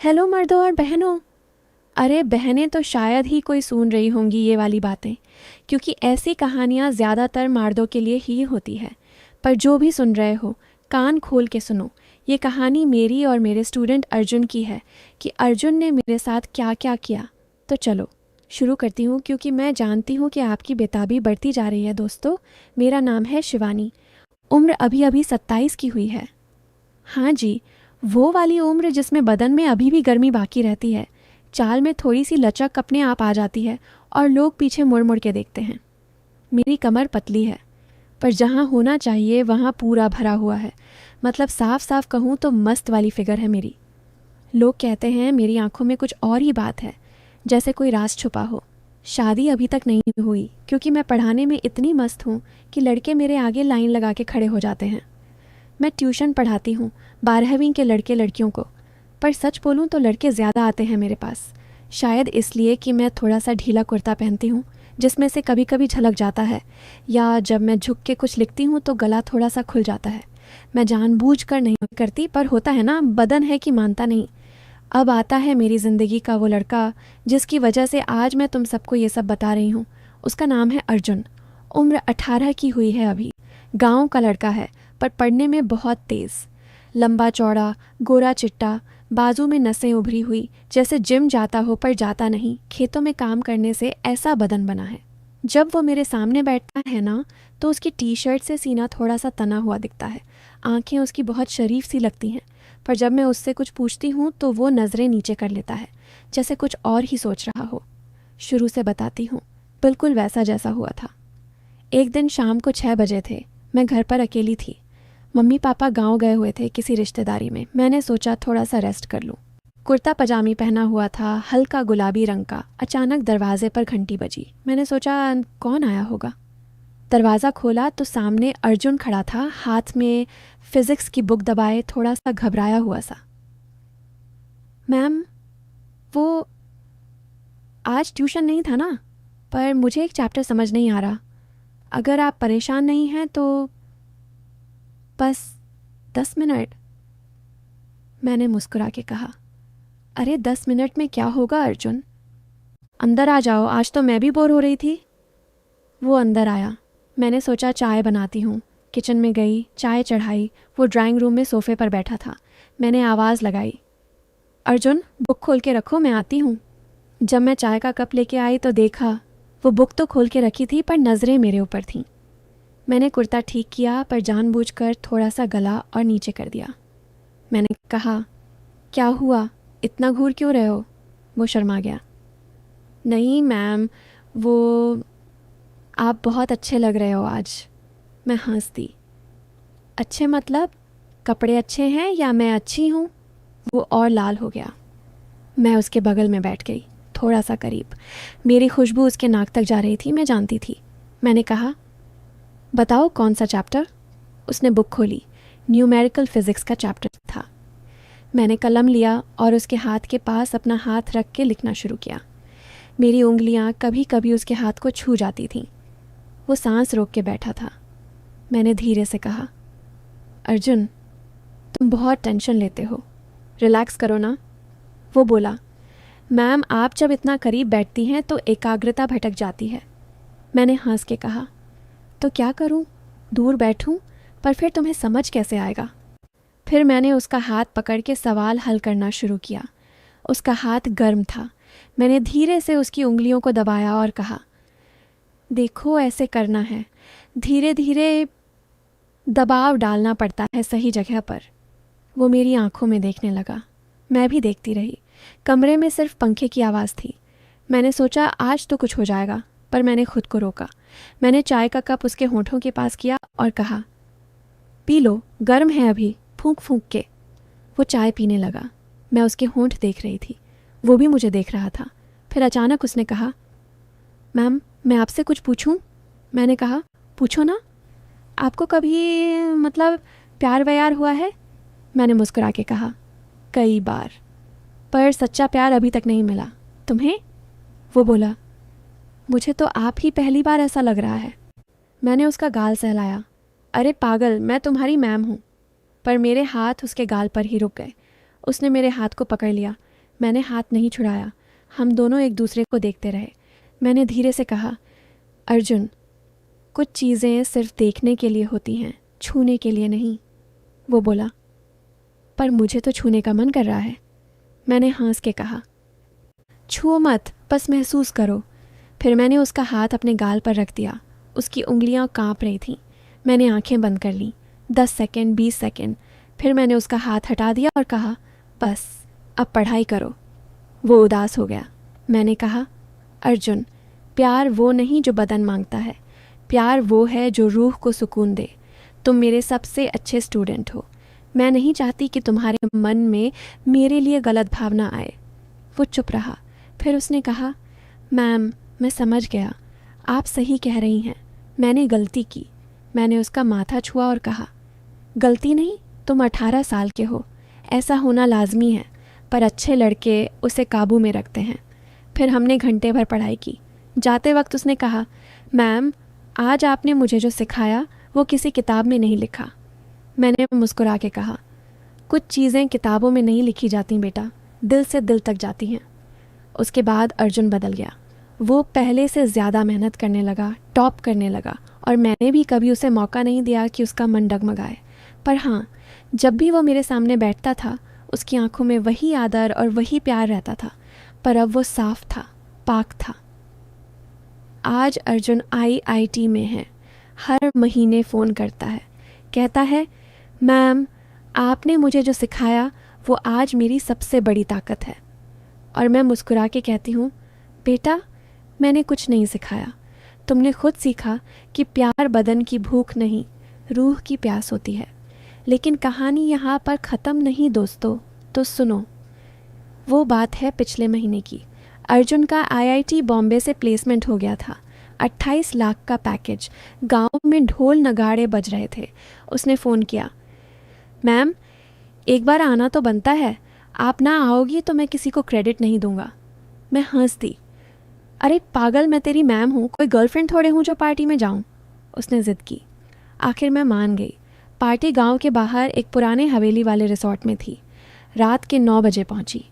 Hello मर्दों और बहनों। अरे बहनें तो शायद ही कोई सुन रही होंगी ये वाली बातें, क्योंकि ऐसी कहानियाँ ज़्यादातर मर्दों के लिए ही होती है। पर जो भी सुन रहे हो, कान खोल के सुनो। ये कहानी मेरी और मेरे स्टूडेंट अर्जुन की है कि अर्जुन ने मेरे साथ क्या क्या किया। तो चलो शुरू करती हूँ, क्योंकि मैं जानती हूँ कि आपकी बेताबी बढ़ती जा रही है। दोस्तों, मेरा नाम है शिवानी। उम्र अभी अभी 27 की हुई है। हाँ जी, वो वाली उम्र जिसमें बदन में अभी भी गर्मी बाकी रहती है, चाल में थोड़ी सी लचक अपने आप आ जाती है और लोग पीछे मुड़ मुड़ के देखते हैं। मेरी कमर पतली है, पर जहाँ होना चाहिए वहाँ पूरा भरा हुआ है। मतलब साफ साफ कहूँ तो मस्त वाली फिगर है मेरी। लोग कहते हैं मेरी आंखों में कुछ और ही बात है, जैसे कोई राज छुपा हो। शादी अभी तक नहीं हुई, क्योंकि मैं पढ़ाने में इतनी मस्त हूँ कि लड़के मेरे आगे लाइन लगा के खड़े हो जाते हैं। मैं ट्यूशन पढ़ाती हूँ 12वीं के लड़के लड़कियों को, पर सच बोलूँ तो लड़के ज़्यादा आते हैं मेरे पास। शायद इसलिए कि मैं थोड़ा सा ढीला कुर्ता पहनती हूँ, जिसमें से कभी कभी झलक जाता है, या जब मैं झुक के कुछ लिखती हूँ तो गला थोड़ा सा खुल जाता है। मैं जानबूझकर नहीं करती, पर होता है ना, बदन है कि मानता नहीं। अब आता है मेरी ज़िंदगी का वो लड़का जिसकी वजह से आज मैं तुम सबको ये सब बता रही हूँ। उसका नाम है अर्जुन। उम्र 18 की हुई है अभी। गांव का लड़का है, पर पढ़ने में बहुत तेज़। लंबा चौड़ा, गोरा चिट्टा, बाजू में नसें उभरी हुई, जैसे जिम जाता हो पर जाता नहीं। खेतों में काम करने से ऐसा बदन बना है। जब वो मेरे सामने बैठता है ना, तो उसकी टी शर्ट से सीना थोड़ा सा तना हुआ दिखता है। आंखें उसकी बहुत शरीफ सी लगती हैं, पर जब मैं उससे कुछ पूछती हूँ तो वो नज़रें नीचे कर लेता है, जैसे कुछ और ही सोच रहा हो। शुरू से बताती हूँ, बिल्कुल वैसा जैसा हुआ था। एक दिन शाम को 6 बजे थे। मैं घर पर अकेली थी। मम्मी पापा गांव गए हुए थे किसी रिश्तेदारी में। मैंने सोचा थोड़ा सा रेस्ट कर लूं। कुर्ता पजामी पहना हुआ था, हल्का गुलाबी रंग का। अचानक दरवाजे पर घंटी बजी। मैंने सोचा कौन आया होगा। दरवाज़ा खोला तो सामने अर्जुन खड़ा था, हाथ में फिज़िक्स की बुक दबाए, थोड़ा सा घबराया हुआ सा। मैम, वो आज ट्यूशन नहीं था ना, पर मुझे एक चैप्टर समझ नहीं आ रहा। अगर आप परेशान नहीं हैं तो बस 10 मिनट। मैंने मुस्कुरा के कहा, अरे 10 मिनट में क्या होगा अर्जुन, अंदर आ जाओ, आज तो मैं भी बोर हो रही थी। वो अंदर आया। मैंने सोचा चाय बनाती हूँ। किचन में गई, चाय चढ़ाई। वो ड्राइंग रूम में सोफे पर बैठा था। मैंने आवाज़ लगाई, अर्जुन बुक खोल के रखो, मैं आती हूँ। जब मैं चाय का कप लेके आई तो देखा वो बुक तो खोल के रखी थी, पर नज़रें मेरे ऊपर थीं। मैंने कुर्ता ठीक किया, पर जानबूझकर थोड़ा सा गला और नीचे कर दिया। मैंने कहा, क्या हुआ, इतना घूर क्यों रहे हो? वो शर्मा गया। नहीं मैम, वो आप बहुत अच्छे लग रहे हो आज। मैं हंस दी। अच्छे मतलब कपड़े अच्छे हैं या मैं अच्छी हूँ? वो और लाल हो गया। मैं उसके बगल में बैठ गई, थोड़ा सा करीब। मेरी खुशबू उसके नाक तक जा रही थी, मैं जानती थी। मैंने कहा, बताओ कौन सा चैप्टर? उसने बुक खोली। न्यूमेरिकल फिज़िक्स का चैप्टर था। मैंने कलम लिया और उसके हाथ के पास अपना हाथ रख के लिखना शुरू किया। मेरी उंगलियां कभी कभी उसके हाथ को छू जाती थीं। वो सांस रोक के बैठा था। मैंने धीरे से कहा, अर्जुन, तुम बहुत टेंशन लेते हो, रिलैक्स करो ना। वो बोला, मैम आप जब इतना करीब बैठती हैं तो एकाग्रता भटक जाती है। मैंने हंस के कहा, तो क्या करूं, दूर बैठूं? पर फिर तुम्हें समझ कैसे आएगा? फिर मैंने उसका हाथ पकड़ के सवाल हल करना शुरू किया। उसका हाथ गर्म था। मैंने धीरे से उसकी उंगलियों को दबाया और कहा, देखो ऐसे करना है, धीरे धीरे दबाव डालना पड़ता है सही जगह पर। वो मेरी आंखों में देखने लगा। मैं भी देखती रही। कमरे में सिर्फ पंखे की आवाज़ थी। मैंने सोचा आज तो कुछ हो जाएगा, पर मैंने खुद को रोका। मैंने चाय का कप उसके होठों के पास किया और कहा, पी लो, गर्म है अभी, फूंक फूंक के। वो चाय पीने लगा। मैं उसके होंठ देख रही थी, वो भी मुझे देख रहा था। फिर अचानक उसने कहा, मैम मैं आपसे कुछ पूछूं? मैंने कहा, पूछो ना। आपको कभी मतलब प्यार व्यार हुआ है? मैंने मुस्कुरा के कहा, कई बार, पर सच्चा प्यार अभी तक नहीं मिला। तुम्हें? वो बोला, मुझे तो आप ही पहली बार ऐसा लग रहा है। मैंने उसका गाल सहलाया। अरे पागल, मैं तुम्हारी मैम हूँ। पर मेरे हाथ उसके गाल पर ही रुक गए। उसने मेरे हाथ को पकड़ लिया। मैंने हाथ नहीं छुड़ाया। हम दोनों एक दूसरे को देखते रहे। मैंने धीरे से कहा, अर्जुन, कुछ चीज़ें सिर्फ देखने के लिए होती हैं, छूने के लिए नहीं। वो बोला, पर मुझे तो छूने का मन कर रहा है। मैंने हंस के कहा, छुओ मत, बस महसूस करो। फिर मैंने उसका हाथ अपने गाल पर रख दिया। उसकी उंगलियां कांप रही थीं। मैंने आंखें बंद कर लीं। 10 सेकंड, 20 सेकंड। फिर मैंने उसका हाथ हटा दिया और कहा, बस अब पढ़ाई करो। वो उदास हो गया। मैंने कहा, अर्जुन, प्यार वो नहीं जो बदन मांगता है, प्यार वो है जो रूह को सुकून दे। तुम मेरे सबसे अच्छे स्टूडेंट हो। मैं नहीं चाहती कि तुम्हारे मन में मेरे लिए गलत भावना आए। वो चुप रहा। फिर उसने कहा, मैम, मैं समझ गया, आप सही कह रही हैं, मैंने गलती की। मैंने उसका माथा छुआ और कहा, गलती नहीं, तुम 18 साल के हो, ऐसा होना लाजमी है, पर अच्छे लड़के उसे काबू में रखते हैं। फिर हमने घंटे भर पढ़ाई की। जाते वक्त उसने कहा, मैम, आज आपने मुझे जो सिखाया वो किसी किताब में नहीं लिखा। मैंने मुस्कुरा के कहा, कुछ चीज़ें किताबों में नहीं लिखी जाती बेटा, दिल से दिल तक जाती हैं। उसके बाद अर्जुन बदल गया। वो पहले से ज़्यादा मेहनत करने लगा, टॉप करने लगा, और मैंने भी कभी उसे मौका नहीं दिया कि उसका मन डगमगाए। पर हाँ, जब भी वो मेरे सामने बैठता था, उसकी आंखों में वही आदर और वही प्यार रहता था, पर अब वो साफ था, पाक था। आज अर्जुन IIT में है। हर महीने फ़ोन करता है, कहता है, मैम, आपने मुझे जो सिखाया वो आज मेरी सबसे बड़ी ताकत है। और मैं मुस्कुरा के कहती हूँ, बेटा, मैंने कुछ नहीं सिखाया, तुमने खुद सीखा कि प्यार बदन की भूख नहीं, रूह की प्यास होती है। लेकिन कहानी यहाँ पर ख़त्म नहीं दोस्तों, तो सुनो। वो बात है पिछले महीने की। अर्जुन का IIT बॉम्बे से प्लेसमेंट हो गया था। 28 लाख का पैकेज। गांव में ढोल नगाड़े बज रहे थे। उसने फ़ोन किया, मैम, एक बार आना तो बनता है, आप ना आओगी तो मैं किसी को क्रेडिट नहीं दूंगा। मैं हंस दी, अरे पागल, मैं तेरी मैम हूँ, कोई गर्लफ्रेंड थोड़े हूँ जो पार्टी में जाऊँ। उसने ज़िद की। आखिर मैं मान गई। पार्टी गांव के बाहर एक पुराने हवेली वाले रिसॉर्ट में थी। रात के 9 बजे पहुंची।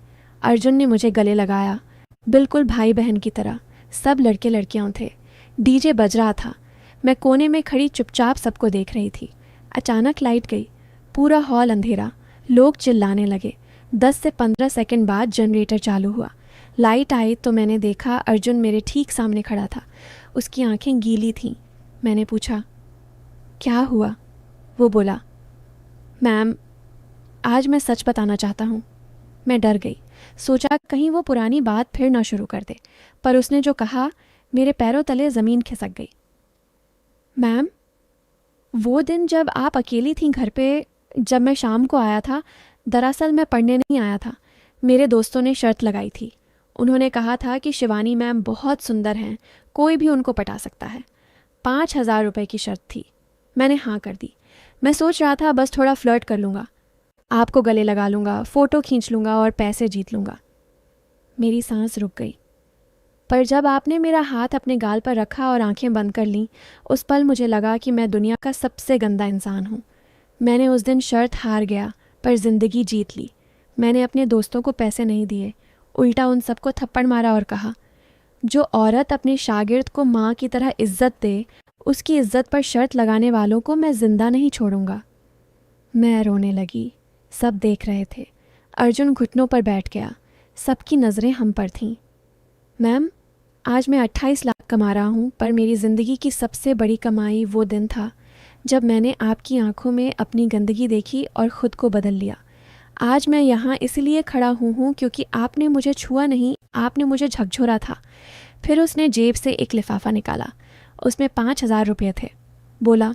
अर्जुन ने मुझे गले लगाया, बिल्कुल भाई बहन की तरह। सब लड़के लड़कियां थे। DJ बज रहा था। मैं कोने में खड़ी चुपचाप सबको देख रही थी। अचानक लाइट गई। पूरा हॉल अंधेरा। लोग चिल्लाने लगे। 10 से 15 सेकंड बाद जनरेटर चालू हुआ। लाइट आई तो मैंने देखा अर्जुन मेरे ठीक सामने खड़ा था। उसकी आंखें गीली थीं। मैंने पूछा, क्या हुआ? वो बोला, मैम, आज मैं सच बताना चाहता हूँ। मैं डर गई। सोचा कहीं वो पुरानी बात फिर ना शुरू कर दे, पर उसने जो कहा, मेरे पैरों तले ज़मीन खिसक गई। मैम, वो दिन जब आप अकेली थीं घर पे, जब मैं शाम को आया था, दरअसल मैं पढ़ने नहीं आया था। मेरे दोस्तों ने शर्त लगाई थी। उन्होंने कहा था कि शिवानी मैम बहुत सुंदर हैं, कोई भी उनको पटा सकता है। 5,000 रुपये की शर्त थी। मैंने हाँ कर दी। मैं सोच रहा था बस थोड़ा फ्लर्ट कर लूँगा, आपको गले लगा लूँगा, फ़ोटो खींच लूँगा और पैसे जीत लूँगा। मेरी सांस रुक गई। पर जब आपने मेरा हाथ अपने गाल पर रखा और आंखें बंद कर लीं, उस पल मुझे लगा कि मैं दुनिया का सबसे गंदा इंसान हूँ। मैंने उस दिन शर्त हार गया, पर ज़िंदगी जीत ली। मैंने अपने दोस्तों को पैसे नहीं दिए, उल्टा उन सबको थप्पड़ मारा और कहा, जो औरत अपने शागिर्द को माँ की तरह इज्जत दे, उसकी इज्जत पर शर्त लगाने वालों को मैं जिंदा नहीं छोड़ूंगा। मैं रोने लगी। सब देख रहे थे। अर्जुन घुटनों पर बैठ गया। सबकी नज़रें हम पर थीं। मैम, आज मैं 28 लाख कमा रहा हूँ, पर मेरी ज़िंदगी की सबसे बड़ी कमाई वो दिन था जब मैंने आपकी आंखों में अपनी गंदगी देखी और ख़ुद को बदल लिया। आज मैं यहाँ इसलिए खड़ा हूँ क्योंकि आपने मुझे छुआ नहीं, आपने मुझे झकझोरा था। फिर उसने जेब से एक लिफाफा निकाला। उसमें 5,000 रुपये थे। बोला,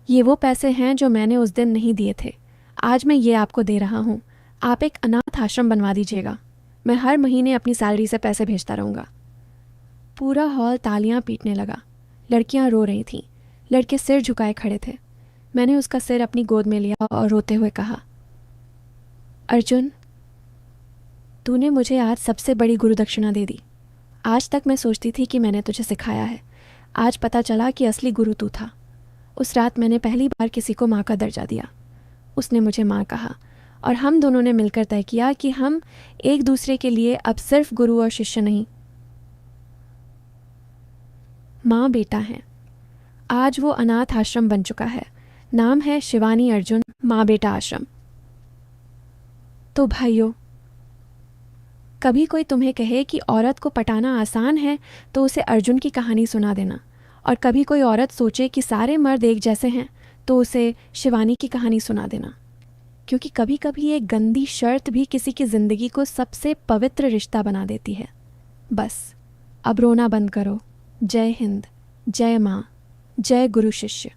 ये वो पैसे हैं जो मैंने उस दिन नहीं दिए थे। आज मैं ये आपको दे रहा हूँ। आप एक अनाथ आश्रम बनवा दीजिएगा। मैं हर महीने अपनी सैलरी से पैसे भेजता रहूँगा। पूरा हॉल तालियां पीटने लगा। लड़कियां रो रही थीं। लड़के सिर झुकाए खड़े थे। मैंने उसका सिर अपनी गोद में लिया और रोते हुए कहा, अर्जुन, तूने मुझे आज सबसे बड़ी गुरुदक्षिणा दे दी। आज तक मैं सोचती थी कि मैंने तुझे सिखाया है। आज पता चला कि असली गुरु तू था। उस रात मैंने पहली बार किसी को माँ का दर्जा दिया। उसने मुझे माँ कहा और हम दोनों ने मिलकर तय किया कि हम एक दूसरे के लिए अब सिर्फ गुरु और शिष्य नहीं, माँ बेटा हैं। आज वो अनाथ आश्रम बन चुका है। नाम है शिवानी अर्जुन माँ बेटा आश्रम। तो भाइयों, कभी कोई तुम्हें कहे कि औरत को पटाना आसान है तो उसे अर्जुन की कहानी सुना देना, और कभी कोई औरत सोचे कि सारे मर्द एक जैसे हैं तो उसे शिवानी की कहानी सुना देना, क्योंकि कभी कभी एक गंदी शर्त भी किसी की ज़िंदगी को सबसे पवित्र रिश्ता बना देती है। बस अब रोना बंद करो। जय हिंद, जय माँ, जय गुरु शिष्य।